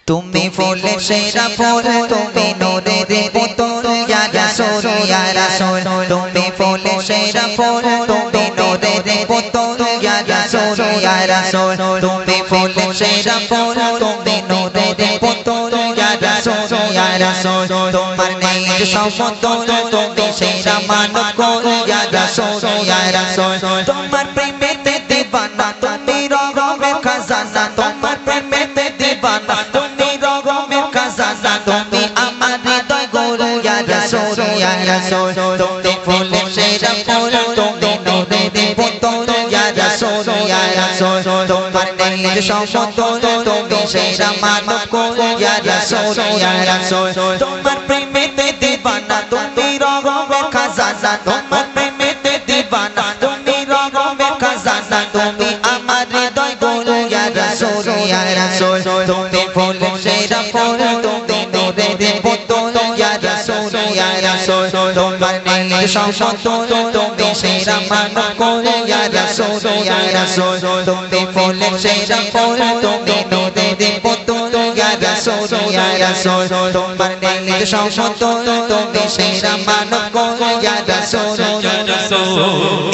তুমি ফুলে সেরা ফুল তুমি নূরের পুতুল ইয়া রাসূল ইয়া রাসূল তুমি ফুলে সেরা ফুল তুমি নূরের পুতুল ইয়া রাসূল ইয়া রাসূল তুমি ফুলে সেরা ফুল তুমি নূরের পুতুল ইয়া রাসূল ইয়া রাসূল তোমার নিজ সমতুল তুমি সেরা মানব কুল ইয়া রাসূল ইয়া রাসূল তোমার প্রেমেতে দিবানা তুমি রগমের খাজানা তোমার প্রেমেতে দিবানা তুমি রগমের খাজানা তুমি আমার হৃদয় গরু ইয়া রাসূল ইয়া রাসূল তুমি ফুলে সেরা ফুল তুমি নূরের পুতুল ইয়া রাসূল ইয়া রাসূল তোমার নিজ সমতুল তুমি সেরা মানব কুল ইয়া রাসূল ইয়া রাসূল তোমার প্রেমেতে দিবানা তুমি রগমের খাজানা তোমার প্রেমেতে দিবানা তুমি রগমের খাজানা তুমি আমার হৃদয় গরু ইয়া রাসূল ইয়া রাসূল তুমি ফুলে সেরা ফুল তুমি নূরের পুতুল ইয়া রাসূল ইয়া রাসূল তোমার নিজ সমতুল তুমি সেরা মানব কুল ইয়া রাসূল ইয়া রাসূল তুমি ফুলে সেরা ফুল তুমি নূরের পুতুল ইয়া রাসূল ইয়া রাসূল তোমার নিজ সমতুল তুমি সেরা মানব কুল ইয়া রাসূল ইয়া রাসূল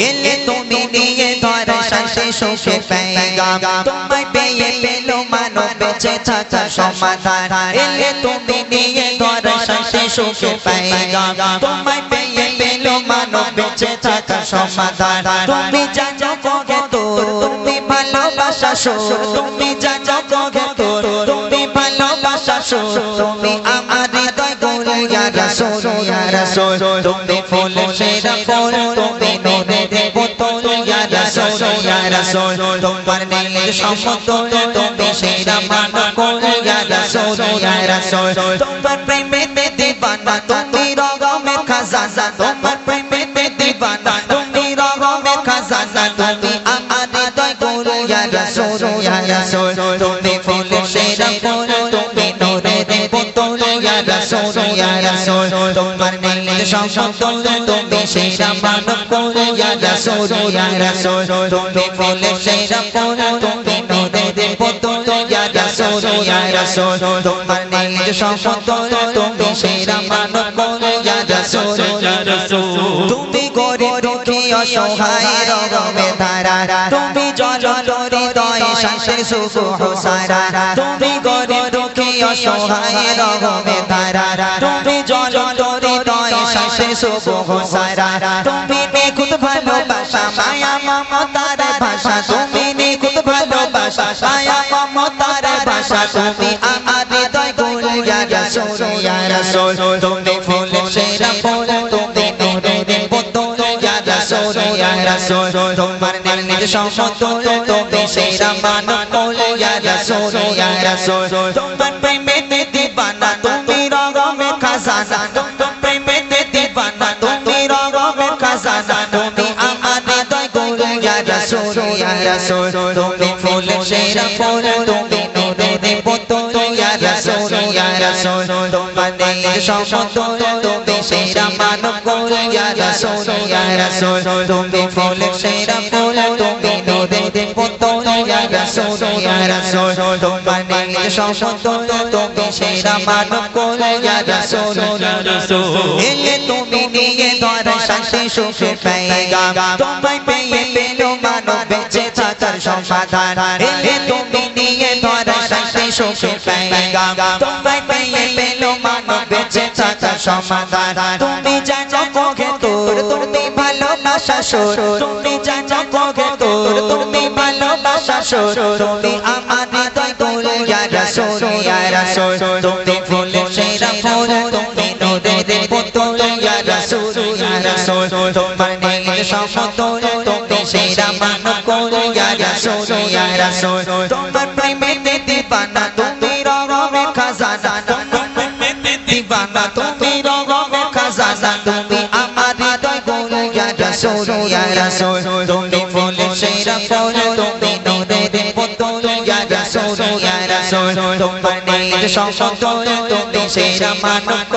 এলে তুমি নিয়ে ধরা শান্তি সুখে পেগাম তোমায় পেয়ে পেলো মানব বেঁচে থাকার সমাধান এলে তুমি নিয়ে ধরা শান্তি সুখে পেগাম তোমায় পেয়ে পেলো মানব বেঁচে থাকার সমাধান তুমি জানো কোগে তোর তুমি ভালোবাসা সুর তুমি জানো কোগে তোর তুমি ভালোবাসা সুর তুমি আমার হৃদয় গরু ইয়া রাসূল ইয়া রাসূল তুমি ফুলে সেরা ফুল তুমি নূরের পুতুল ইয়া রাসূল ইয়া রাসূল তোমার নিজ সমতুল তুমি সেরা মানব কুল ইয়া রাসূল ইয়া রাসূল তোমার প্রেমেতে দিবানা তুমি রগমের খাজানা তোমার প্রেমেতে দিবানা তুমি রগমের খাজানা তুমি আমার হৃদয় গরু ইয়া রাসূল ইয়া রাসূল তুমি ফুলে সেরা ফুল তুমি নূরের পুতুল ইয়া রাসূল ইয়া রাসূল তোমার নিজ সমতুল তুমি সেরা মানব কুল ইয়া রাসূল ইয়া রাসূল তুমি ফুলে সেরা ফুল তুমি নূরের পুতুল ইয়া রাসূল ইয়া রাসূল তোমার নিজ সমতুল তুমি সেরা মানব কুল ইয়া রাসূল ইয়া রাসূল তুমি গরিব দুঃখী অসহায় রগমে ধারা তুমি জলধরি হৃদয় শান্তির সুখ হুসারা তুমি গরিব দুঃখী অসহায় রগমে ধারা তুমি জলধরি হৃদয় শান্তির সুখ হুসারা তুমি নিখুঁত ভালোবাসা মায়া মমতার ভাষা তুমি নিখুঁত ভালোবাসা মায়া মমতার ভাষা তুমি আমার হৃদয় গরু ইয়া রাসূল ইয়া রাসূল তুমি ফুলে সেরা ফুল তুমি নূরের পুতুল ইয়া রাসূল ইয়া রাসূল তোমার নিজ সমতুল তুমি সেরা মানব কুল ইয়া রাসূল ইয়া রাসূল তোমার প্রেমেতে দিবানা তুমি রগমের খাজানা তোমার প্রেমেতে দিবানা তুমি রগমের খাজানা তুমি আমার হৃদয় গরু ইয়া রাসূল ইয়া রাসূল তুমি ফুলে সেরা ফুল তুমি নূরের পুতুল ইয়া রাসূল ইয়া রাসূল তোমার নিজ সমতুল তুমি সেরা মানব কুল ইয়া রাসূল ইয়া রাসূল তুমি ফুলে সেরা ফুল তুমি নূরের পুতুল ইয়া রাসূল ইয়া রাসূল তোমার নিজ সমতুল তুমি সেরা মানব কুল ইয়া রাসূল ইয়া রাসূল এলে তুমি নিয়ে ধরা শান্তি সুখে পেগাম তোমায় পেয়ে পেলো মানব বেঁচে থাকার সমাধান এলে তুমি নিয়ে ধরা শান্তি সুখে পেগাম তোমায় পেয়ে পেলো মানব বেঁচে থাকার সমাধান তুমি জানো কোগে তোর তুমি ভালোবাসা সুর তুমি জানো কোগে তোর তুমি ভালোবাসা সুর তুমি আমার হৃদয় গরু ইয়া রাসূল ইয়া রাসূল তুমি ফুলে সেরা ফুল তুমি নূরের পুতুল ইয়া রাসূল ইয়া রাসূল তোমার নিজ সমতুল তুমি সেরা মানব কুল ইয়া রাসূল ইয়া রাসূল তোমার প্রেমেতে দিবানা তুমি রগমের খাজানা তোমার প্রেমেতে দিবানা তুমি রগমের খাজানা তুমি আমার হৃদয় গরু ইয়া রাসূল ইয়া রাসূল তুমি ফুলে সেরা ফুল তুমি নূরের পুতুল ইয়া রাসূল ইয়া রাসূল তোমার নিজ সমতল তুমি সেরা মানব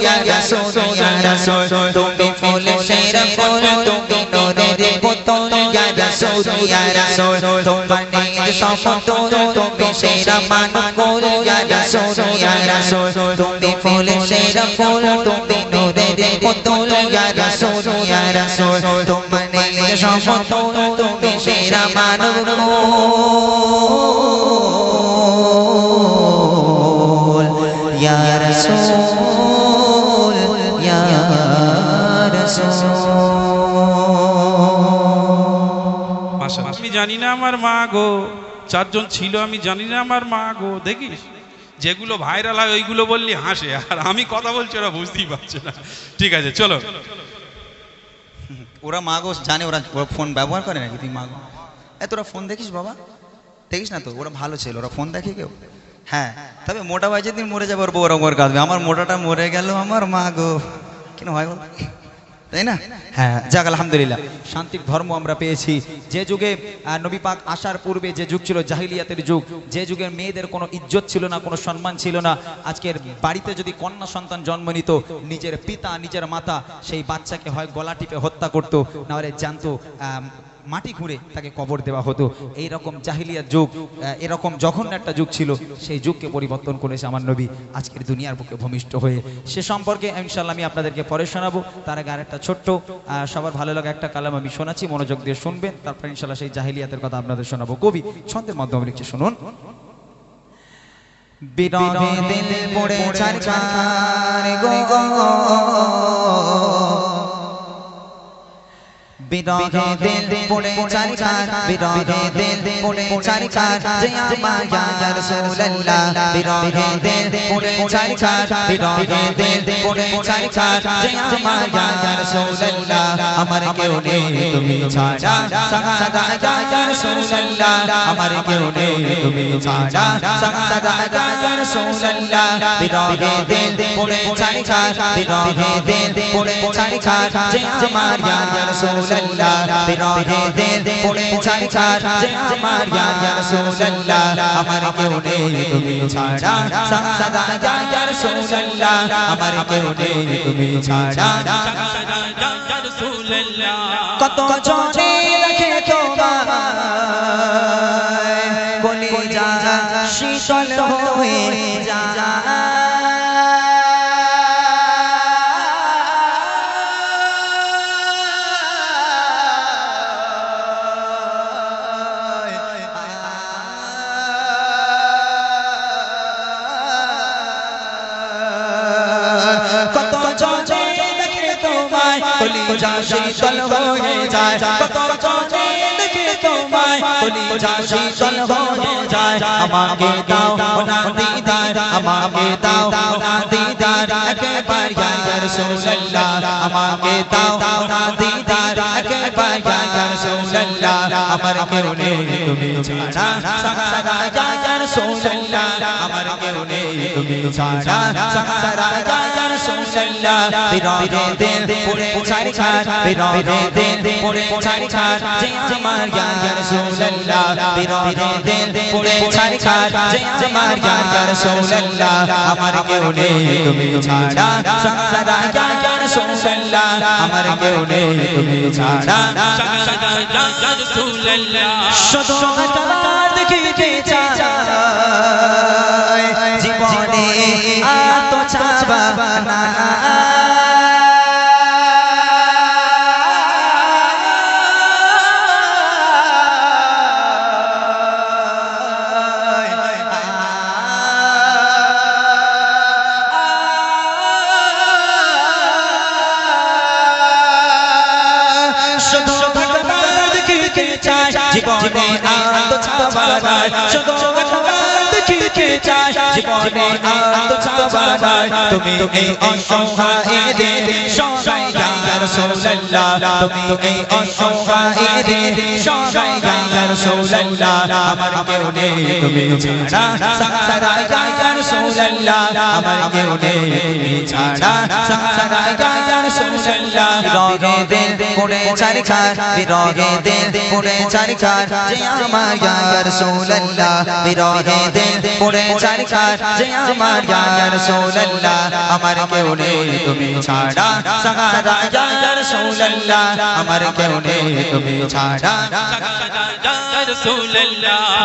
ইয়া রাসূল ইয়া রাসূল তুমি ফুল সেরা ফুল তুমি নূরের বোতল ইয়া রাসূল ইয়া রাসূল তোমার সমতল তুমি সেরা মানব ইয়া রাসূল ইয়া রাসূল তুমি ফুল সেরা ফুল তুমি নূরের বোতল ইয়া রাসূল ইয়া রাসূল তোমার সমতল তুমি সেরা মানব ইয়া রাসূল ইয়া রাসূল। আমি জানি না আমার মা গো, চারজন ছিল আমি জানি না আমার মা গো। দেখিস যেগুলো ভাইরাল হয় ওইগুলো বললি হাসে, আর আমি কথা বলছি ওরা বুঝতেই পারছে না। ঠিক আছে চলো। ওরা মা গো জানে, ওরা ফোন ব্যবহার করে নাকি? তুই মা গো তোরা ফোন দেখিস বাবা? দেখিস না তো? ওরা ভালো ছিল, ওরা ফোন দেখে কেউ? হ্যাঁ, তবে মোটা ভাই যেদিন মরে যাবে ওর বউ ওরকম করে কাঁদবে, আমার মোটাটা মরে গেল আমার মা গো। কেন হয় বল, তাই না? হ্যাঁ, যাক আলহামদুলিল্লাহ, শান্তির ধর্ম আমরা পেয়েছি। যে যুগে নবী পাক আসার পূর্বে যে যুগ ছিল জাহিলিয়াতের যুগ, যে যুগের মেয়েদের কোনো ইজ্জত ছিল না, কোনো সম্মান ছিল না, আজকের বাড়িতে যদি কন্যা সন্তান জন্ম নিত, নিজের পিতা নিজের মাতা সেই বাচ্চাকে হয় গলা টিপে হত্যা করতো, না হলে জানতো মাটি ঘুরে তাকে কবর দেওয়া হতো। এই রকম জাহিলিয়াত যুগ, এরকম জঘন্য একটা যুগ ছিল, সেই যুগকে পরিবর্তন করেছে আমার নবী আজকের দুনিয়ার বুকে ভূমিষ্ঠ হয়ে। সে সম্পর্কে ইনশাআল্লাহ আমি আপনাদেরকে পরে শোনাবো। তার আগে আরেকটা ছোট্ট সবার ভালো লাগা একটা কালাম আমি শোনাচ্ছি, মনোযোগ দিয়ে শুনবেন, তারপর ইনশাআল্লাহ সেই জাহিলিয়াতের কথা আপনাদের শোনাবো। কবি ছন্দের মাধ্যমে লিখছে, শুনুন। বিরহে দিল পড়ে ছারখার গো গো, বিরহে দিল পড়ে ছারখার, বিরহে দিল পড়ে ছারখার, যে আমার ইয়া রাসূলুল্লাহ। বিরহে দিল পড়ে ছারখার, বিরহে দিল পড়ে ছারখার, যে আমার ইয়া রাসূলুল্লাহ। আমার কেউ নেই তুমি ছাড়া, সাদা ইয়া রাসূলুল্লাহ। আমার কেউ নেই তুমি ছাড়া, সাদা ইয়া রাসূলুল্লাহ। বিরহে দিল পড়ে ছারখার, বিরহে দিল পড়ে ছারখার, যে আমার ইয়া রাসূলুল্লাহ। বিরহে দিল পড়ে ছারখার, যে আমার ইয়া রাসূলুল্লাহ। আমার কেউ নেই তুমি ছাড়া, সাদা ইয়া রাসূলুল্লাহ। আমার কেউ নেই তুমি ছাড়া, ইয়া রাসূলুল্লাহ। কত জনে রাখে তোমায়, বলি যা শীতল হয়ে যা। কত জনে দেখে তোমায়, বলি যা শীতল হয়ে যায়। কত জনে দেখে তোমায়, বলি যা শীতল হয়ে যায়। আমাকে দাও না দিদার, আমাকে দাও না দিদার, একবার ইয়া রাসূলুল্লাহ। আমাকে দাও না দিদার, একবার ইয়া রাসূলুল্লাহ। আমার কেউ নেই তুমি ছাড়া, সাদা ইয়া রাসূলুল্লাহ। আমার কেউ নেই তুমি ছাড়া, সাদা ইয়া রাসূলুল্লাহ। বিরহে দিল পড়ে ছারখার, বিরহে দিল পড়ে ছারখার, যে আমার ইয়া রাসূলুল্লাহ। বিরহে দিল পড়ে ছারখার, যে আমার ইয়া রাসূলুল্লাহ। আমার কেউ নেই তুমি ছাড়া, সাদা ইয়া রাসূলুল্লাহ। আমার কেউ নেই তুমি ছাড়া, সাদা ইয়া রাসূলুল্লাহ। শুধু একবার দেখিতে চাই, জীবনে আর তো চাবা না। জীবনে আর তো চাওয়া নাই, শুধু একবার দেখিতে চাই। জীবনে আর তো চাওয়া নাই, তুমি এই অসহায় দিন সহায় রাসূলুল্লাহ তুমি এই অসহায়ের সহায় ইয়া রাসূলুল্লাহ আমার কেউ নেই তুমি ছাড়া সাহারা ইয়া রাসূলুল্লাহ আমার কেউ নেই তুমি ছাড়া সাহারা ইয়া রাসূলুল্লাহ বিরহে দিল পুরে চারখার বিরহে দিল পুরে চারখার যে আমার ইয়া রাসূলুল্লাহ বিরহে দিল পুরে চারখার যে আমার ইয়া রাসূলুল্লাহ আমার কেউ নেই তুমি ছাড়া সাহারা ইয়া রাসূলুল্লাহ আমার কেউ নেই তুমি ছাড়া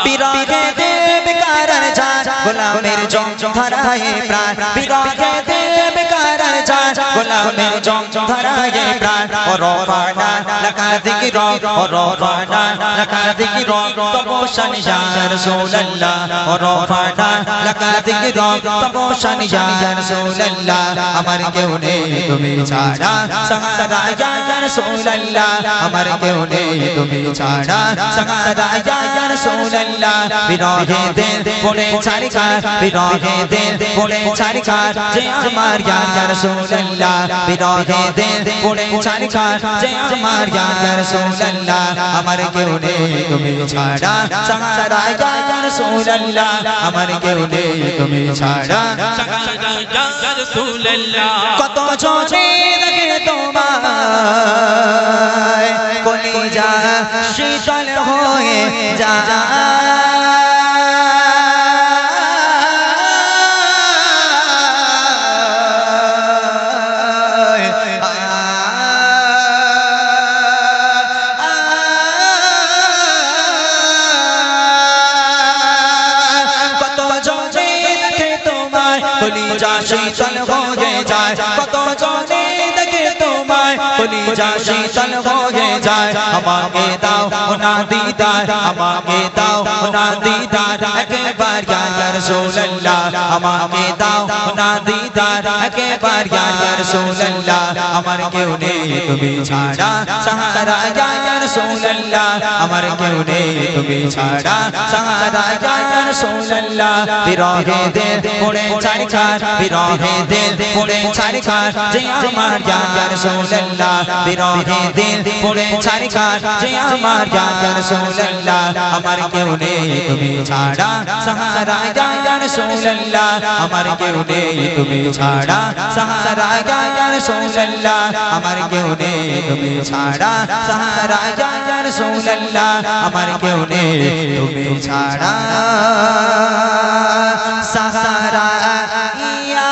বিরহে দিল বেকারার জান গোলামের জম ধরায় প্রাণ বিরহে দিল বেকারার জান গোলামের জম ধরায় প্রাণ ও রফানা লাকা যিকর ও রফানা লাকা যিকর তবশান ইয়া রাসূলুল্লাহ ও রফানা লাকা যিকর তবশান ইয়া রাসূলুল্লাহ আমার কেউ নেই তুমি ছাড়া সাহারা ইয়া রাসূলুল্লাহ আমার কেউ নেই তুমি ছাড়া সাহারা ইয়া রাসূলুল্লাহ বিরহে দিল পড়ে চারিকার বিরহে দিল পড়ে চারিকার যে আমার ইয়া রাসূলুল্লাহ বিরহে দিল পড়ে চারিকার যে আমার ইয়া রাসূলুল্লাহ আমার কেউ নেই তুমি ছাড়া সাহারা ইয়া রাসূলুল্লাহ আমার কেউ নেই তুমি ছাড়া ইয়া রাসূলুল্লাহ কত জনে দেখে তোমায় কলিজা শীতল হয়ে যায় কত জনে দেখে তোমায় কলিজা শীতল হয়ে যায় কত জনে দেখে তোমায় কলিজা শীতল হয়ে যায় আমাকে দাও না দিদার আমাকে দাও না দিদার একবার ইয়া রাসূলুল্লাহ আমাকে দাও না দিদার একবার ইয়া রাসূলুল্লাহ আমার কেউ নেই তুমি ছাড়া সাহারা ইয়া রাসূলুল্লাহ আমার কেউ নেই তুমি ছাড়া সাহারা ইয়া রাসূলুল্লাহ বিরহে দিল পড়ে চারখার বিরহে দিল পড়ে চারখার যে আমার ইয়া রাসূলুল্লাহ বিরহে দিল পড়ে চারখার যে আমার ইয়া রাসূলুল্লাহ আমার কেউ নেই তুমি ছাড়া সাহারা ইয়া রাসূলুল্লাহ আমার কেউ নেই তুমি ছাড়া সাহারা ইয়া রাসূলুল্লাহ আমার কেউ নেই তুমি ছাড়া সাহারা ইয়া রাসূলুল্লাহ আমার কেউ নেই তুমি ছাড়া সাহারা ইয়া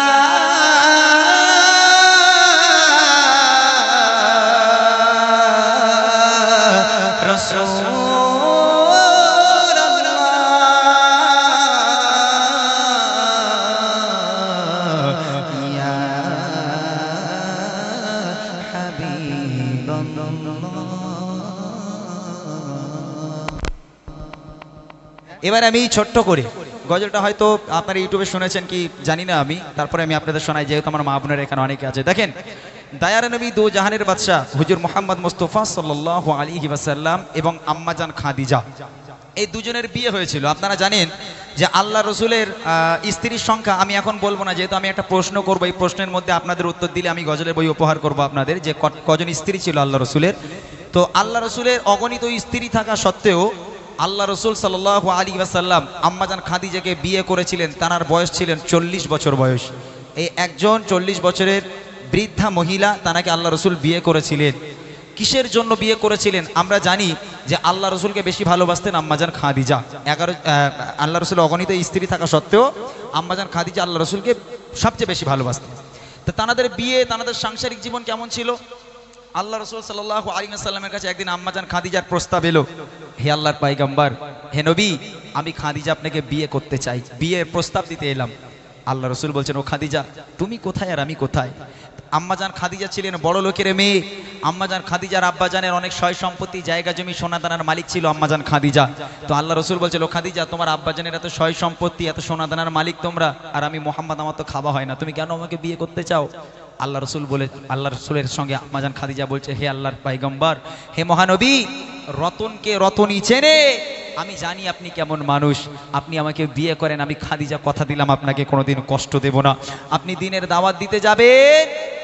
এবার আমি ছোট্ট করে গজলটা হয়তো আপনারা ইউটিউবে শুনেছেন কি জানি না আমি তারপরে আমি আপনাদের শোনাই যেহেতু আমার মা বোনের এখানে অনেকে আছে দেখেন দায়ার নবী দু জাহানের বাদশা হুজুর মুহাম্মদ মুস্তাফা সাল্লাল্লাহু আলাইহি ওয়াসাল্লাম এবং আম্মাজান খাদিজা এই দুজনের বিয়ে হয়েছিল আপনারা জানেন যে আল্লাহ রসুলের স্ত্রীর সংখ্যা আমি এখন বলবো না যেহেতু আমি একটা প্রশ্ন করবো এই প্রশ্নের মধ্যে আপনাদের উত্তর দিলে আমি গজলের বই উপহার করবো আপনাদের যে কজন স্ত্রী ছিল আল্লাহ রসুলের তো আল্লাহ রসুলের অগণিত স্ত্রী থাকা সত্ত্বেও আল্লাহ রসুল সাল্লাল্লাহু আলাইহি ওয়াসাল্লাম আম্মাজান খাদিজাকে বিয়ে করেছিলেন তার বয়স ছিলেন 40 বছর বয়স এই একজন 40 বছরের বৃদ্ধা মহিলা তাকে আল্লাহ রসুল বিয়ে করেছিলেন কিসের জন্য বিয়ে করেছিলেন আমরা জানি যে আল্লাহ রসুলকে বেশি ভালোবাসতেন আম্মাজান খাদিজা আল্লাহ রসুল অগণিত স্ত্রী থাকা সত্ত্বেও আম্মাজান খাদিজা আল্লাহ রসুলকে সবচেয়ে বেশি ভালোবাসতেন তো তাদের বিয়ে তাদের সাংসারিক জীবন কেমন ছিল আল্লাহ রসুল সাল্লাল্লাহু আলাইহি ওয়াসাল্লামের কাছে একদিন আম্মাজান খাদিজার প্রস্তাব এলো হে আল্লাহর পয়গম্বর হে নবী আমি খাদিজা আপনাকে বিয়ে করতে চাই বিয়ের প্রস্তাব দিতে এলাম আল্লাহ রসুল বলছেন ও খাদিজা তুমি কোথায় আর আমি কোথায় আম্মাজান খাদিজা ছিলেন বড় লোকের মেয়ে আম্মাজান খাদিজার আব্বাজানের অনেক সয় সম্পত্তি জায়গা জমি সোনাদানার মালিক ছিল আম্মাজান খাদিজা তো আল্লাহ রসুল বলছিল ও খাদিজা তোমার আব্বাজানের এত সয় সম্পত্তি এত সোনাদানার মালিক তোমরা আর আমি মোহাম্মদ আমার তো খাওয়া হয় না তুমি কেন আমাকে বিয়ে করতে চাও আল্লাহ রসুল বলে আল্লাহ রসুলের সঙ্গে আম্মাজান খাদিজা বলছে হে আল্লাহর পয়গম্বর হে মহানবী রতনকে রতনই চেনে আমি জানি আপনি কেমন মানুষ আপনি আমাকে বিয়ে করেন আমি খাদিজা কথা দিলাম আপনাকে কোনোদিন কষ্ট দেব না আপনি দিনের দাওয়াত দিতে যাবেন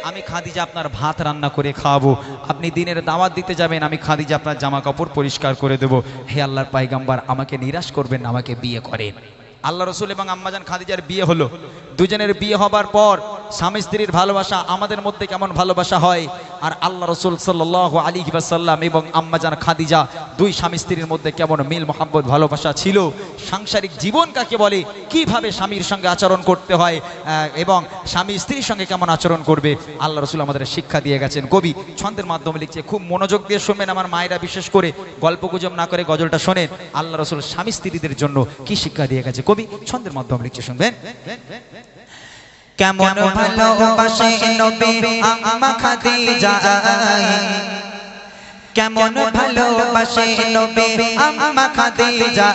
আমি খাদিজা আপনার ভাত রান্না করে খাওয়াবো, আপনি দিনের দাওয়াত দিতে যাবেন, আমি খাদিজা আপনার জামা কাপড় পরিষ্কার করে দেবো। হে আল্লাহর পয়গম্বর, আমাকে নিরাশ করবেন না, আমাকে বিয়ে করেন। আল্লাহ রসুল এবং আম্মাজান খাদিজার বিয়ে হলো। দুজনের বিয়ে হবার পর স্বামী স্ত্রীর ভালোবাসা আমাদের মধ্যে কেমন ভালোবাসা হয়, আর আল্লাহ রসুল সাল্লাল্লাহু আলাইহি ওয়াসাল্লাম এবং আম্মাজান খাদিজা দুই স্বামী স্ত্রীর মধ্যে কেমন মিল মোহাম্মত ভালোবাসা ছিল। সাংসারিক জীবন কাকে বলে, কিভাবে স্বামীর সঙ্গে আচরণ করতে হয় এবং স্বামী স্ত্রীর সঙ্গে কেমন আচরণ করবে, আল্লাহ রসুল আমাদের শিক্ষা দিয়ে গেছেন। কবি ছন্দের মাধ্যমে লিখছে, খুব মনোযোগ দিয়ে শুনবেন আমার মায়েরা, বিশেষ করে গল্প গুজব না করে গজলটা শোনেন। আল্লাহ রসুল স্বামী স্ত্রীদের জন্য কি শিক্ষা দিয়ে গেছে, কবি ছন্দের মাধ্যমে লিখছে, শুনবেন। কেমন ভালোবাসে নবী আম্মা খাদিজা, কেমন ভালোবাসে নবী আম্মা খাদিজা,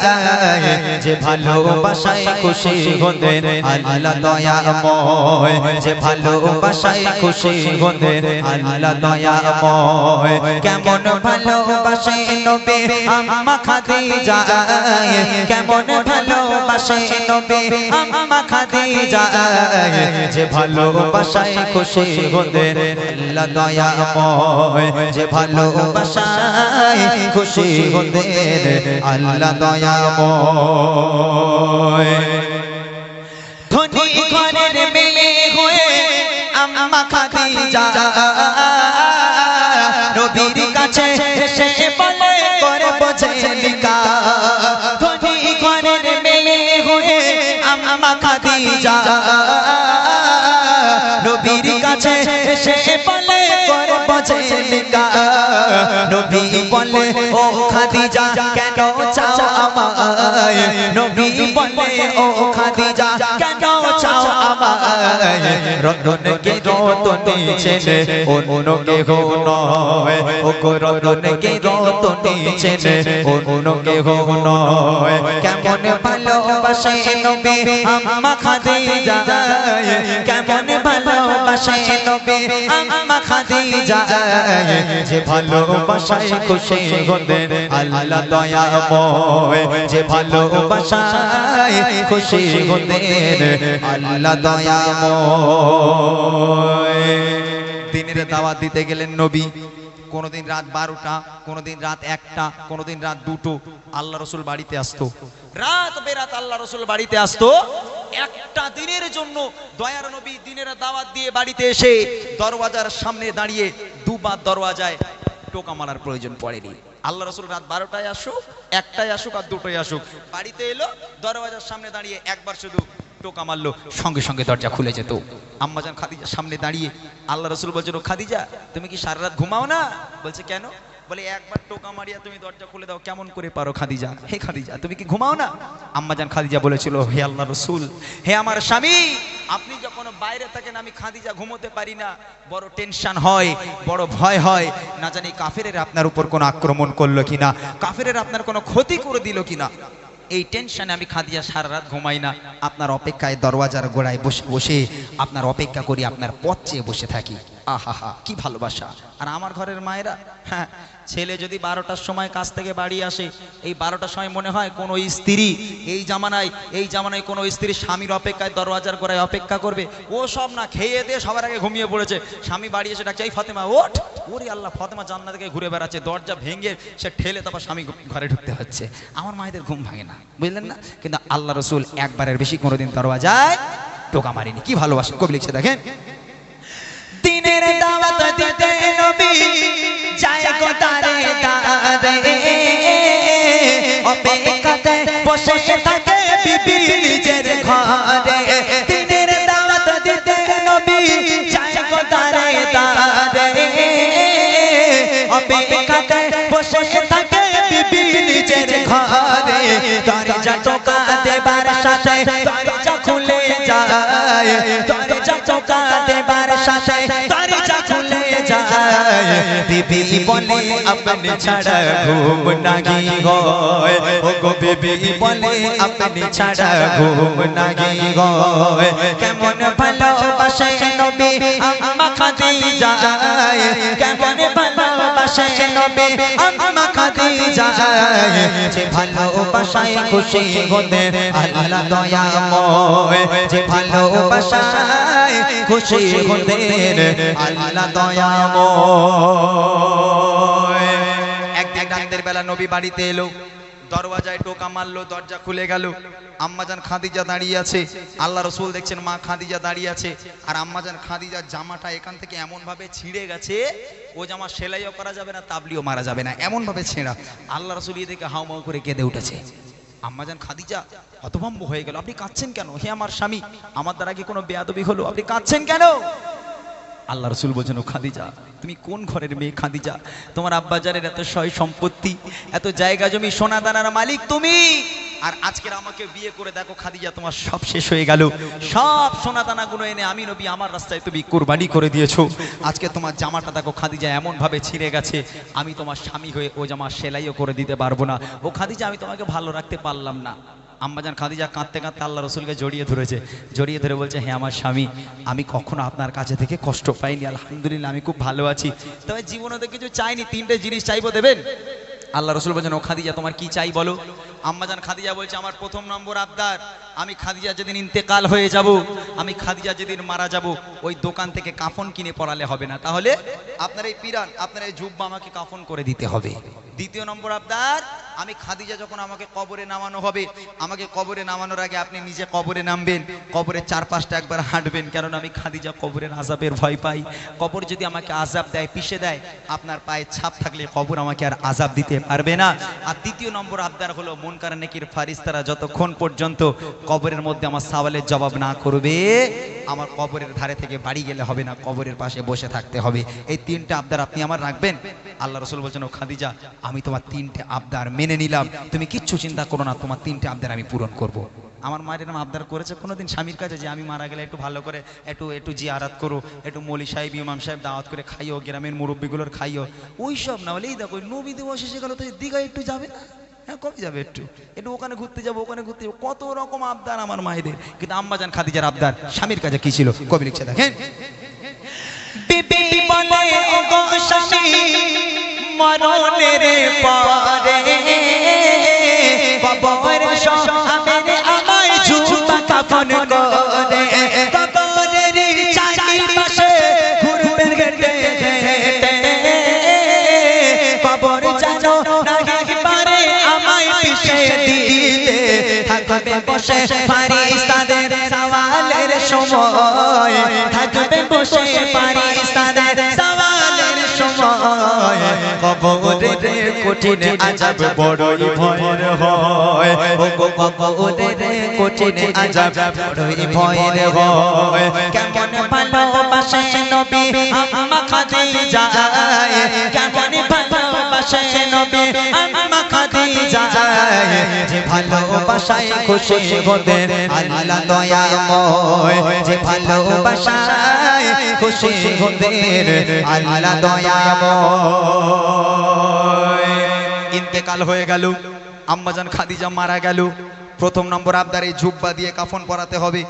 যে ভালোবাসায় খুশি হতেন আল্লাহ দয়াময়, যে ভালোবাসায় খুশি হতেন আল্লাহ দয়াময়। কেমন ভালোবাসে নবী আম্মা খাদিজা, কেমন ভালোবাসে নবী আম্মা খাদিজা, যে ভালোবাসায় খুশি হতেন আল্লাহ দয়াময়, যে ভালোবাসায় খুশি হতেন আল্লাহ দয়াময়। ধনী ঘরের মেয়ে হয়ে আম্মা খাদিজা নবীর কাছে এসে বলে করে বোঝে লিকা, ধনী ঘরের মেয়ে হয়ে আম্মা খাদিজা নবীর কাছে এসে বলে করে বোঝে লিকা। নবী বলে ও খাদিজা কেন চাও আমায়, নবী বলে ও খাদিজা কেন চাও আমায়, রতনকে রতনে ছেড়ে অন্য কেহ নয়, ও গো রতনকে রতনে ছেড়ে অন্য কেহ নয়। কেমন ভালোবাসে নবী আম্মা খাদিজা, কেমন ভালোবাসে নবী আম্মা খাদিজা, যে ভালোবাসায় খুশি হতেন আল্লাহ দয়াময়, যে ভালোবাসায় খুশি হতেন আল্লাহ দয়াময়। দিনের দাওয়াত দিতে গেলেন নবী, কোনদিন রাত 12টা, কোনদিন রাত 1টা, কোনদিন রাত 2টো আল্লাহ রসুল বাড়িতে আসতো। রাত বেরাত আল্লাহ রসুল বাড়িতে আসতো। একটা দিনের জন্য দয়ার নবী দিনের দাওয়াত দিয়ে বাড়িতে এসে দরওয়াজার সামনে দাঁড়িয়ে দুবার দরওয়াজায় টোকা মারার প্রয়োজন পড়েনি। আল্লাহ রসুল রাত 12টায় আসুক, 1টায় আসুক আর 2টোয় আসুক, বাড়িতে এলো, দরওয়াজার সামনে দাঁড়িয়ে একবার শুধু টোকা মারলো, সঙ্গে সঙ্গে দরজা খুলে যেত। আম্মাজান খাদিজার সামনে দাঁড়িয়ে আল্লাহ রসুল বলছিল, খাদিজা তুমি কি সারা রাত ঘুমাও না? বলছে কেন? বলে একবার টোকা মারিয়া তুমি দরজা খুলে দাও, কেমন করে পারো খাদিজা? হে খাদিজা তুমি কি ঘুমাও না? আম্মাজান খাদিজা বলেছিল, হে আল্লাহ রসুল, হে আমার স্বামী, আপনি যখন বাইরে থাকেন আমি খাদিজা ঘুমোতে পারি না, বড় টেনশন হয়, বড় ভয় হয়, না জানি কাফেরেরা আপনার উপর কোনো আক্রমণ করলো কিনা, কাফেরেরা আপনার কোনো ক্ষতি করে দিল কিনা, এই টেনশনে আমি খাদিজা সারা রাত ঘুমাই না, আপনার অপেক্ষায় দরওয়াজার গোড়ায় বসে বসে আপনার অপেক্ষা করি, আপনার পথ চেয়ে বসে থাকি। আহা হা, কি ভালোবাসা। আর আমার ঘরের মায়েরা, হ্যাঁ, ছেলে যদি 12টার সময় কাজ থেকে বাড়ি আসে, এই 12টার সময় মনে হয় কোনো স্ত্রী এই জামানায় কোনো স্ত্রী স্বামীর অপেক্ষায় দরওয়াজার গোড়ায় অপেক্ষা করবে। ও সব না, খেয়ে দিয়ে সবার আগে ঘুমিয়ে পড়েছে, স্বামী বাড়ি এসে ডাকছে, এই ফাতেমা ওঠ। ওরে আল্লাহ, ফাতেমা জান্নাত থেকে ঘুরে বেড়াচ্ছে, দরজা ভেঙে সে ঠেলে তারপর স্বামী ঘরে ঢুকতে হচ্ছে। আমার মায়েদের ঘুম ভাঙে না, বুঝলেন না? কিন্তু আল্লাহ রসুল একবারের বেশি কোনোদিন দরওয়াজায় টোকা মারেনি। কি ভালোবাসা, কবি লিখছে দেখেন। দিনের দাওয়াত দিতে নবী যায় গো দারে দারে, অপেক্ষাতে বসে থাকে বিবি নিজের ঘরে। দিনের দাওয়াত দিতে নবী যায় গো দারে দারে, অপেক্ষাতে বসে থাকে বিবি নিজের ঘরে। দরজা টোকা দেবার সাথে দরজা খুলে যায়, দরজা টোকা দেবার সাথে দরজা খুলে যায়। বিবি বলে আপনি ছাড়া ঘুম নাহি হয়, ও গো বিবি বলে আপনি ছাড়া ঘুম নাহি হয়। কেমন ভালোবাসে নবী আম্মা খাদিজা, কেমন ভালোবাসে নবী আম্মা খাদিজা, যায় যে ভালোবাসায় খুশি হতে আল্লাহ দয়াময় যে ভালোবাসায় খুশি হতে আল্লাহ দয়াময় একদিন রাতের বেলা নবী বাড়িতে এলো, দরওয়াজায় টোকা মারলো, দরজা খুলে গেল। আম্মাজান খাদিজা দাঁড়িয়ে আছে, আল্লাহ রসুল দেখছেন মা খাদিজা দাঁড়িয়ে আছে, আর আম্মাজান খাদিজার জামাটা এখান থেকে এমন ভাবে ছিঁড়ে গেছে, ও জামা সেলাইও করা যাবে না, তাবলিও মারা যাবে না, এমন ভাবে ছেঁড়া। আল্লাহ রসুল এই দেখে হাউমাউ করে কেঁদে উঠেছে। আম্মাজান খাদিজা হতভম্ব হয়ে গেল, আপনি কাঁদছেন কেন? হে আমার স্বামী, আমার দ্বারা কি কোনো বেয়াদবি হলো? আপনি কাঁদছেন কেন? আল্লাহ রসুল বলছেন, ও খাদিজা, তুমি কোন ঘরের মেয়ে খাদিজা? তোমার আব্বাজানের এত সয় সম্পত্তি, এত জায়গা জমি, সোনা দানার মালিক তুমি, আর আজকের আমাকে বিয়ে করে দেখো খাদিজা, তোমার সব শেষ হয়ে গেল। সব সোনা দানাগুলো এনে আমি নবী আমার রাস্তায় তুমি কুরবানি করে দিয়েছো। আজকে তোমার জামাটা দেখো খাদিজা এমন ভাবে ছিঁড়ে গেছে, আমি তোমার স্বামী হয়ে ও জামা সেলাইও করে দিতে পারবো না। ও খাদিজা, আমি তোমাকে ভালো রাখতে পারলাম না। আম্মাজান খাদিজা কাঁদতে কাঁদতে আল্লাহ রসুলকে জড়িয়ে ধরেছে, জড়িয়ে ধরে বলছে, হ্যাঁ আমার স্বামী, আমি কখনো আপনার কাছে থেকে কষ্ট পাইনি, আলহামদুলিল্লাহ আমি খুব ভালো আছি। তবে জীবনে তো কিছু চাইনি, তিনটে জিনিস চাইবো, দেবেন? আল্লাহ রসুল বলছেন, ও খাদিজা তোমার কি চাই বলো? আম্মাজান খাদিজা বলছে, আমার প্রথম নম্বর আবদার, আমি খাদিজা যেদিন ইন্তেকাল হয়ে যাব, আমি খাদিজা যেদিন মারা যাব, ওই দোকান থেকে কাফন কিনে পরালে হবে না, তাহলে আপনার এই পিরান, আপনার এই জুব্বা আমাকে কাফন করে দিতে হবে। দ্বিতীয় নম্বর আবদার, আমি খাদিজা যখন আমাকে কবরে নামানো হবে, আমাকে কবরে নামানোর আগে আপনি নিজে কবরে নামবেন, কবরের চারপাশটা একবার হাঁটবেন, কারণ আমি খাদিজা কবরের আযাবের ভয় পাই। কবর যদি আমাকে আযাব দেয়, পিষে দেয়, আপনার পায়ে ছাপ থাকলে কবর আমাকে আর আযাব দিতে পারবে না। আর তৃতীয় নম্বর আবদার হলো, মুনকার নেকির ফারিস্তারা যতক্ষণ পর্যন্ত কবরের মধ্যে আমার সওয়ালের জবাব না করবে, আমার কবরের ধারে থেকে বাড়ি গেলে হবে না, কবরের পাশে বসে থাকতে হবে। এই তিনটা আবদার আপনি আমার রাখবেন? আল্লাহ রসুল বলছেন, ও খাদিজা, আমি তোমার তিনটে আবদার মেনে নিলাম, তুমি কিচ্ছু চিন্তা করো না, তোমার তিনটে আবদার আমি পূরণ করব। আমার মায়ের এরকম আবদার করেছে কোনোদিন স্বামীর কাছে যে আমি মারা গেলে একটু ভালো করে একটু জিয়ারাত করো, একটু মৌলী সাহেব ইমাম সাহেব দাওয়াত করে খাইও, গ্রামের মুরব্বীগুলোর খাইও? ওই সব না, বলেই দেখো নবী দিবস এসে গেল, তো দীঘায় একটু যাবে না? হ্যাঁ, কবে যাবে? একটু ওখানে ঘুরতে যাবো, ওখানে ঘুরতে যাবো, কত রকম আবদার আমার মায়েদের। কিন্তু আম্মাজান খাদিজার আবদার স্বামীর কাছে কি ছিল? কবি লিখছে, দেখেন, বিবি বলে, ও গো স্বামী, মরণের পরে কবরের সামনে আমায় ঝুঁকা কাফন করে, কবরের চারিপাশে ঘুরবেন হেঁটে হেঁটে, কবর জানো নাহি পারে আমায় পিষে দিতে, থাকবে বসে ফারিস্তাদের সওয়ালের সময়, থাকবে বসে ফারিস্তাদের সওয়ালের সময়, কবরের কঠিন আযাব বড়ই ভয়ের হয়, ও গো কবরের কঠিন আযাব বড়ই ভয়ের হয়। কেমন ভালোবাসে নবী আম্মা খাদিজা, কেমন ভালোবাসে নবী আম্মা খাদিজা, যে ভালোবাসায় খুশি হতে আল্লাহ দয়াময়, যে ভালোবাসায় খুশি হতে আল্লাহ দয়াময়। ইন্তেকাল হয়ে গেল, আম্মাজান খাদিজা মারা গেল। প্রথম নম্বর আবদার, এই জুব্বা দিয়ে কাফন পরাতে হবে।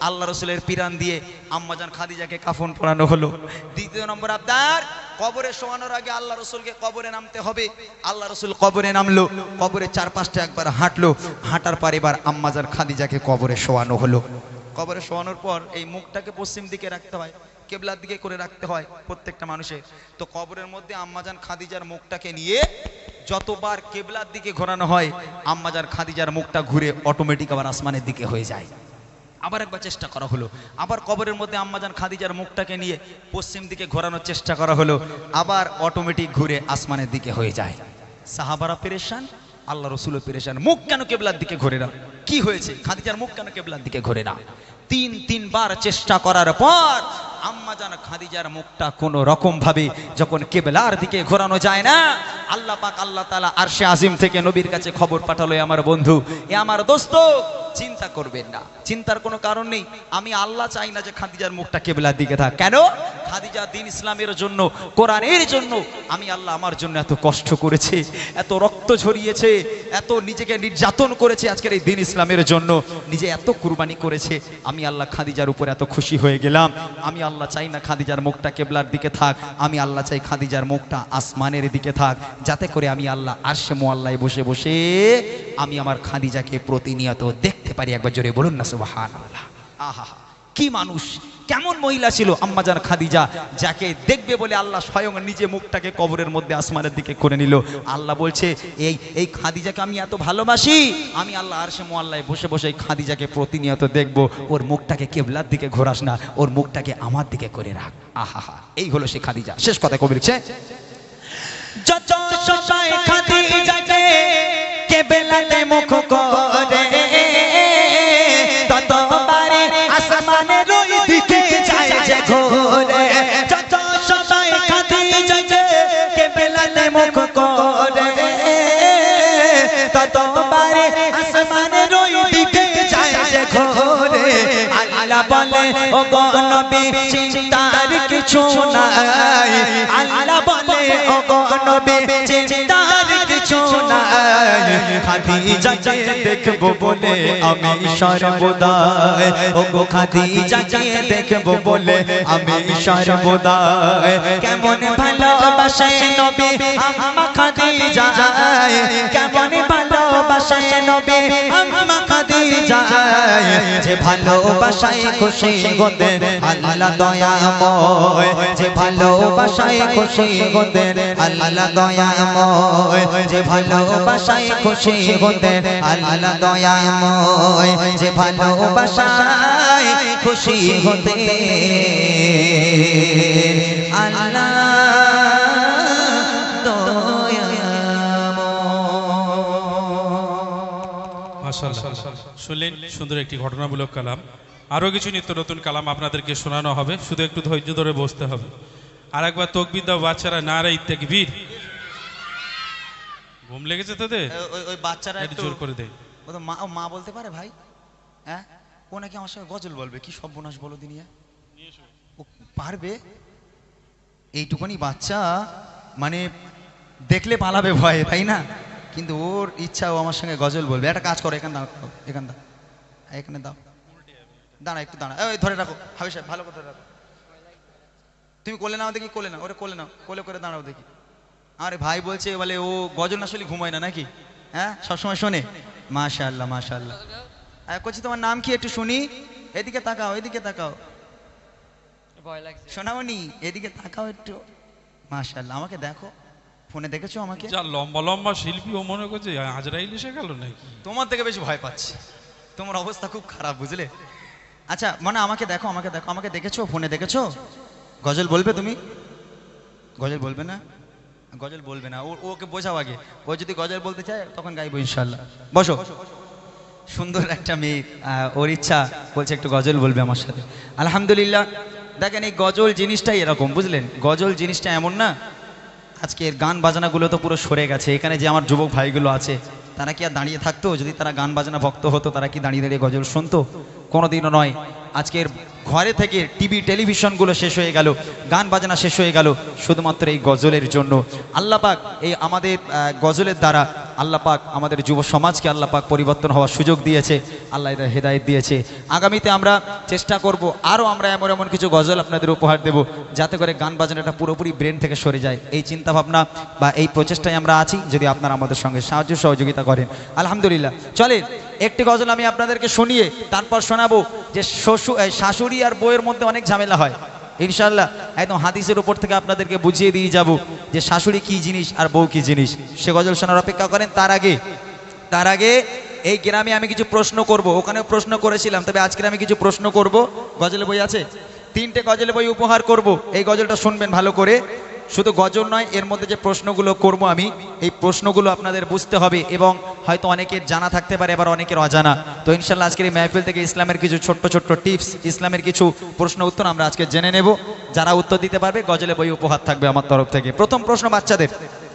আল্লাহ রসুলের পিরান দিয়ে আম্মাজান খাদিজাকে কাফন পরানো হলো। দ্বিতীয় নম্বর আবদার, কবরে শোয়ানোর আগে আল্লাহ রসুলকে কবরে নামতে হবে। আল্লাহ রসুল কবরে নামলো, কবরের চারপাশটা একবার হাঁটলো, হাঁটার পর এবার আম্মাজান খাদিজাকে কবরে শোয়ানো হলো। কবরে শোয়ানোর পর এই মুখটাকে পশ্চিম দিকে রাখতে হয়, কেবলার দিকে করে রাখতে হয় প্রত্যেকটা মানুষের। তো কবরের মধ্যে আম্মাজান খাদিজার মুখটাকে নিয়ে যতবার কেবলার দিকে ঘোরানো হয়, আম্মাজান খাদিজার মুখটা ঘুরে অটোমেটিক আবার আসমানের দিকে হয়ে যায়। আবার একবার চেষ্টা করা হলো, আবার কবরের মধ্যে আম্মাজান খাদিজার মুখটাকে নিয়ে পশ্চিম দিকে ঘোরানোর চেষ্টা করা হলো, আবার অটোমেটিক ঘুরে আসমানের দিকে হয়ে যায়। সাহাবারা পেরেশান, আল্লাহ রসুলও পেরেশান, মুখ কেন কেবলার দিকে ঘোরে না? কি হয়েছে? খাদিজার মুখ কেন কেবলার দিকে ঘোরে না? তিনবার চেষ্টা করার পর আম্মাজান খাদিজার মুখটা কোনো রকম ভাবে যখন কেবলার দিকে ঘোরানো যায় না, আল্লাহ পাক আল্লাহ তাআলা আরশে আজিম থেকে নবীর কাছে খবর পাঠালো, আমার বন্ধু, এ আমার দোস্ত, চিন্তা করবেন না, চিন্তার কোনো কারণ নেই। আমি আল্লাহ চাই না যে খাদিজার মুখটা কেবলার দিকে থাক। কেন? খাদিজা দ্বীন ইসলামের জন্য, কোরআনের জন্য আমি আল্লাহ আমার জন্য এত কষ্ট করেছে, এত রক্ত ঝরিয়েছে, এত নিজেকে নির্যাতন করেছে আজকের এই দ্বীন ইসলামের জন্য, নিজে এত কুরবানি করেছে। আমি আল্লাহ খাদিজার উপর এত খুশি হয়ে গেলাম, আমি আল্লাহ চাই না খাদিজার মুখটা কেবলার দিকে থাক, আমি আল্লাহ চাই খাদিজার মুখটা আসমানের দিকে থাক, যাতে করে আমি আল্লাহ আরশে মুআল্লায় বসে বসে আমি আমার খাদিজাকে প্রতিনিয়ত দেখতে পারি। একবার জোরে বলুন না সুবহানাল্লাহ। আহা, কি মানুষ, কেমন মহিলা ছিল আম্মাজান খাদিজা, যাকে দেখবে বলে আল্লাহ স্বয়ং নিজে মুখটাকে কবরের মধ্যে আসমানের দিকে করে নিল। আল্লাহ বলছে এই খাদিজাকে আমি এত ভালোবাসি, আমি আল্লাহ আরশে মুআল্লায় বসে বসে এই খাদিজাকে প্রতিনিয়ত দেখবো, ওর মুখটাকে কেবলার দিকে ঘোরাস না, ওর মুখটাকে আমার দিকে করে রাখ। আহা, এই হলো সে খাদিজা। শেষ কথা কবি লিখছে, যত সময় খাদিজাকে কেবলাতে মুখ করে ততবারে আসমানের ওই দিকে যায় যে ঘোরে, যত সময় খাদিজাকে কেবলাতে মুখ করে ততবারে আসমানের ওই দিকে যায় যে ঘোরে। আল্লাহ বলে ও গো নবী চিন্তার কিছু নাই, আল্লাহ বলে ও গো নবী চিন্তার কিছু নাই, খাদিজাকে দেখবো বলে আমি সর্বদা, ও গো খাদিজাকে দেখবো বলে আমি সর্বদা। কেমন ভালোবাসে নবী আম্মা খাদিজা, কেমন ভালোবাসে নবী আম্মা খাদিজা, যে ভালোবাসায় খুশি গোদে আল্লাহ দয়াময়, যে ভালোবাসায় খুশি গোদে আল্লাহ দয়াময়, যে ভালোবাসায় খুশি গোদে আল্লাহ দয়াময়, যে ভালোবাসায় খুশি গোদে আল্লাহ শুনলেন সুন্দর একটি ঘটনামূলক কালাম। আরো কিছু নিত্য নতুন কালাম আপনাদেরকে শোনানো হবে, শুধু একটু ধৈর্য ধরে বসতে হবে। আর একবার তাকবীর দাও বাচ্চারা, নারায়ে তাকবীর। ঘুম লেগেছে তোদের? ওই বাচ্চারা একটু জোর করে দে। ও তো মা বলতে পারে ভাই, হ্যাঁ ও নাকি আমার সঙ্গে গজল বলবে, কি সর্বনাশ বলো দিনিয়া, ও পারবে? এইটুকুনি বাচ্চা মানে দেখলে পালাবে ভয়ে, তাই না? কিন্তু ওর ইচ্ছা ও আমার সঙ্গে গজল বলবে। একটা কাজ করো, এখানে দাও, এখানে দাও, দাঁড়া একটু দাঁড়া, ওই ধরে রাখো হাবিব সাহেব, ভালো করে ধরে রাখো। তুমি কোলে নাও দেখি, কোলে নাও, ওরে কোলে নাও, কোলে করে দাঁড়াও দেখি। আরে ভাই বলছে বলে ও গজল না শুনলে ঘুমায় না নাকি? হ্যাঁ সবসময় শোনে? মাশাআল্লাহ মাশাআল্লাহ। করছি তোমার নাম কি একটু শুনি? এদিকে তাকাও, এদিকে তাকাও, শোনাওনি, এদিকে তাকাও একটু। মাশাআল্লাহ, আমাকে দেখো, ফোনে দেখেছো আমাকে? যা লম্বা লম্বা শিল্পী, ও মনে করছে আজরাইল এসে গেল নাকি? তোমার থেকে বেশি ভয় পাচ্ছি, তোমার অবস্থা খুব খারাপ বুঝলে। আচ্ছা মানে আমাকে দেখো, আমাকে দেখো, আমাকে দেখেছো, ফোনে দেখেছো? গজল বলবে তুমি? গজল বলবে না? গজল বলবে না, ওকে বোঝাও আগে। ও যদি গজল বলতে চায় তখন গাইবো ইনশাআল্লাহ। বসো। সুন্দর একটা মেয়ে, ওর ইচ্ছা বলছে একটু গজল বলবে আমার সাথে। আলহামদুলিল্লাহ। দেখেন এই গজল জিনিসটাই এরকম, বুঝলেন? গজল জিনিসটা এমন না, আজকের গান বাজনাগুলো তো পুরো সরে গেছে। এখানে যে আমার যুবক ভাইগুলো আছে তারা কি আর দাঁড়িয়ে থাকতো? যদি তারা গান বাজনা ভক্ত হতো তারা কি দাঁড়িয়ে দাঁড়িয়ে গজল শুনতো? কোনোদিনও নয়। আজকের ঘরে থেকে টিভি টেলিভিশনগুলো শেষ হয়ে গেল, গান বাজনা শেষ হয়ে গেল শুধুমাত্র এই গজলের জন্য। আল্লাহ পাক এই আমাদের গজলের দ্বারা আল্লাহ পাক আমাদের যুব সমাজকে আল্লাহ পাক পরিবর্তন হওয়ার সুযোগ দিয়েছে, আল্লাহ এদের হেদায়েত দিয়েছে। আগামীতে আমরা চেষ্টা করব আরও আমরা এমন এমন কিছু গজল আপনাদের উপহার দেব, যাতে করে গান বাজনাটা পুরোপুরি ব্রেন থেকে সরে যায়। এই চিন্তা ভাবনা বা এই প্রচেষ্টায় আমরা আছি, যদি আপনারা আমাদের সঙ্গে সাহায্য সহযোগিতা করেন। আলহামদুলিল্লাহ। চলেন একটি গজল আমি আপনাদেরকে শুনিয়ে তারপর শোনাবো যে শাশুড়ি আর বউয়ের মধ্যে অনেক ঝামেলা হয়। ইনশাআল্লাহ একদম হাদিসের উপর থেকে আপনাদেরকে বুঝিয়ে দিয়ে যাব যে শাশুড়ি কি জিনিস আর বউ কি জিনিস। সে গজল শোনার অপেক্ষা করেন। তার আগে এই গ্রামে আমি কিছু প্রশ্ন করব, ওখানেও প্রশ্ন করেছিলাম, তবে আজকে আমি কিছু প্রশ্ন করব। গজল বই আছে, 3টে গজল বই উপহার করব। এই গজলটা শুনবেন ভালো করে। শুধু গজল নয়, এর মধ্যে যে প্রশ্নগুলো করব আমি, এই প্রশ্নগুলো আপনাদের বুঝতে হবে এবং হয়তো অনেকের জানা থাকতে পারে, আবার অনেকের অজানা। তো ইনশাআল্লাহ আজকের এই মাহফিল থেকে ইসলামের কিছু ছোট্ট ছোট্ট টিপস, ইসলামের কিছু প্রশ্ন উত্তর আমরা আজকে জেনে নেব। যারা উত্তর দিতে পারবে গজলে বই উপহার থাকবে আমার তরফ থেকে। প্রথম প্রশ্ন বাচ্চাদের,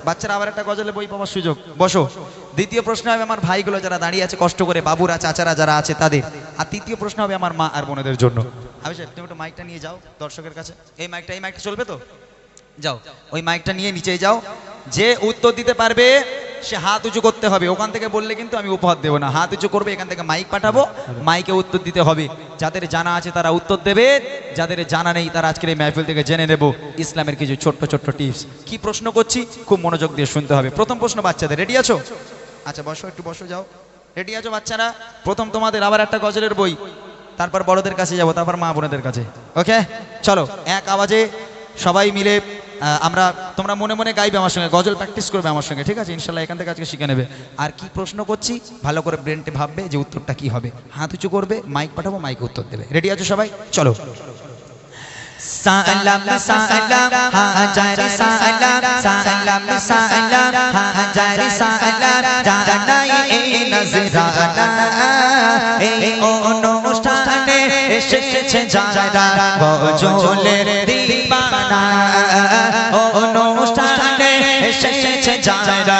বাচ্চারা আবার একটা গজলে বই পাওয়ার সুযোগ, বসো। দ্বিতীয় প্রশ্ন হবে আমার ভাইগুলো যারা দাঁড়িয়ে আছে কষ্ট করে, বাবুরা চাচারা যারা আছে তাদের। আর তৃতীয় প্রশ্ন হবে আমার মা আর বোনেদের জন্য। আমি সাহেব তুমি একটু মাইকটা নিয়ে যাও দর্শকের কাছে। এই মাইকটা চলবে তো? যাও, ওই মাইকটা নিয়ে নিচে যাও। যে উত্তর দিতে পারবে সে হাত উঁচু করতে হবে। ওখান থেকে বললে কিন্তু আমি উপহার দেবো না, হাত উঁচু করবে, এখান থেকে মাইক পাঠাবো, মাইকে উত্তর দিতে হবে। যাদের জানা আছে তারা উত্তর দেবে, যাদের জানা নেই তারা আজকের এই মাহফিল থেকে জেনে নেব ইসলামের কিছু ছোট্ট ছোট্ট টিপস। কি প্রশ্ন করছি খুব মনোযোগ দিয়ে শুনতে হবে। প্রথম প্রশ্ন বাচ্চাদের, রেডি আছো? আচ্ছা বসো, একটু বসো, যাও। রেডি আছো বাচ্চারা? প্রথম তোমাদের আবার একটা গজলের বই, তারপর বড়দের কাছে যাবো, তারপর মা বোনেদের কাছে। ওকে চলো, এক আওয়াজে সবাই মিলে আমরা, তোমরা মনে মনে গাইবে আমার সঙ্গে, গজল প্র্যাকটিস করবে আমার সঙ্গে, ঠিক আছে? ইনশাল্লাহ এখান থেকে আজকে শিখে নেবে। আর কি প্রশ্ন করছি ভালো করে ব্রেনটে ভাববে যে উত্তরটা কি হবে। হাত উঁচু করবে, মাইক পাঠাবো, মাইকে উত্তর দেবে। রেডি আছো সবাই? চলো। সালাম সালাম হাজার সালাম, সালাম সালাম হাজার সালাম, জানাই এই নজরানা, এই অনুষ্ঠানে এসেছে যারা গজলের দিবানা, অনুষ্ঠানে এসেছে যারা